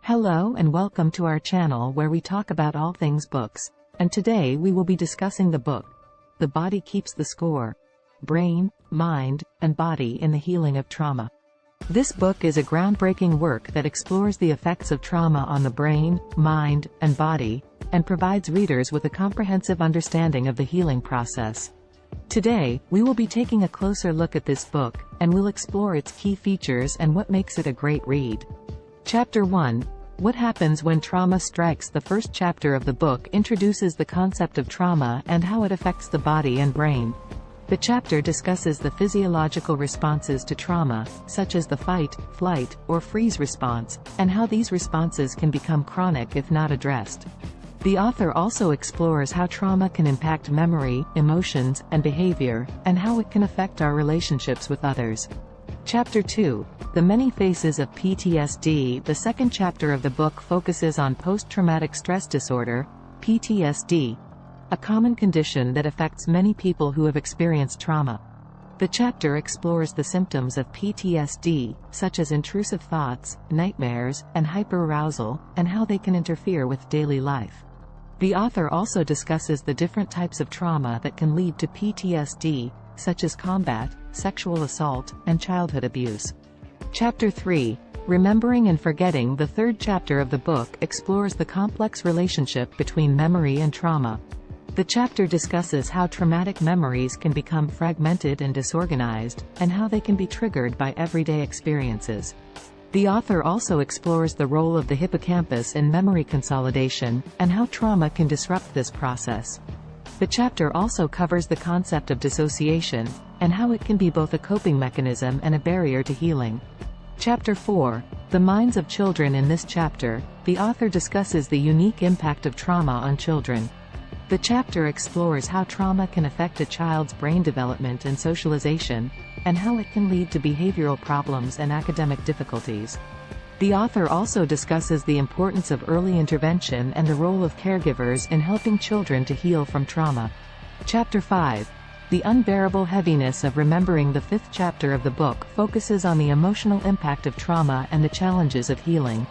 Hello and welcome to our channel where we talk about all things books. And today we will be discussing the book, The Body Keeps the Score. Brain, Mind, and Body in the Healing of Trauma. This book is a groundbreaking work that explores the effects of trauma on the brain, mind, and body, and provides readers with a comprehensive understanding of the healing process. Today, we will be taking a closer look at this book, and we'll explore its key features and what makes it a great read. Chapter 1. What happens when trauma strikes? The first chapter of the book introduces the concept of trauma and how it affects the body and brain. The chapter discusses the physiological responses to trauma, such as the fight, flight, or freeze response, and how these responses can become chronic if not addressed. The author also explores how trauma can impact memory, emotions, and behavior, and how it can affect our relationships with others. Chapter 2. The Many Faces of PTSD. The second chapter of the book focuses on post-traumatic stress disorder, PTSD, a common condition that affects many people who have experienced trauma. The chapter explores the symptoms of PTSD, such as intrusive thoughts, nightmares, and hyperarousal, and how they can interfere with daily life. The author also discusses the different types of trauma that can lead to PTSD, such as combat, sexual assault, and childhood abuse. Chapter 3. Remembering and Forgetting. The third chapter of the book explores the complex relationship between memory and trauma. The chapter discusses how traumatic memories can become fragmented and disorganized, and how they can be triggered by everyday experiences. The author also explores the role of the hippocampus in memory consolidation, and how trauma can disrupt this process. The chapter also covers the concept of dissociation, and how it can be both a coping mechanism and a barrier to healing. Chapter 4. The Minds of Children. In this chapter, the author discusses the unique impact of trauma on children. The chapter explores how trauma can affect a child's brain development and socialization, and how it can lead to behavioral problems and academic difficulties. The author also discusses the importance of early intervention and the role of caregivers in helping children to heal from trauma. Chapter 5. The Unbearable Heaviness of Remembering. The fifth chapter of the book focuses on the emotional impact of trauma and the challenges of healing.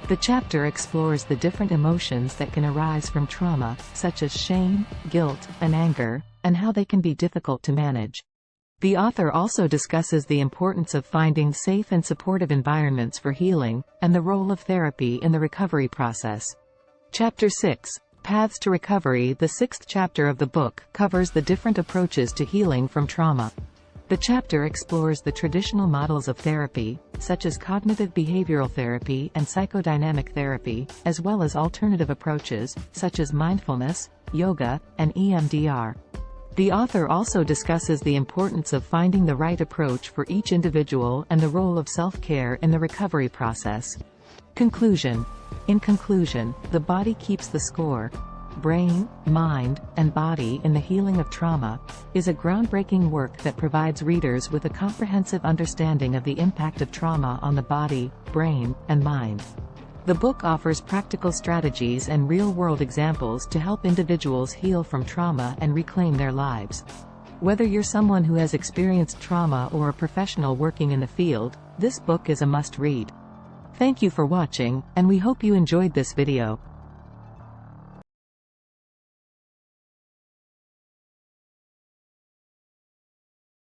The chapter explores the different emotions that can arise from trauma, such as shame, guilt, and anger, and how they can be difficult to manage. The author also discusses the importance of finding safe and supportive environments for healing, and the role of therapy in the recovery process. Chapter 6. Paths to Recovery. The sixth chapter of the book covers the different approaches to healing from trauma. The chapter explores the traditional models of therapy, such as cognitive behavioral therapy and psychodynamic therapy, as well as alternative approaches, such as mindfulness, yoga, and EMDR. The author also discusses the importance of finding the right approach for each individual and the role of self-care in the recovery process. Conclusion. In conclusion, The Body Keeps the Score. Brain, Mind, and Body in the Healing of Trauma is a groundbreaking work that provides readers with a comprehensive understanding of the impact of trauma on the body, brain, and mind. The book offers practical strategies and real-world examples to help individuals heal from trauma and reclaim their lives. Whether you're someone who has experienced trauma or a professional working in the field, this book is a must-read. Thank you for watching, and we hope you enjoyed this video.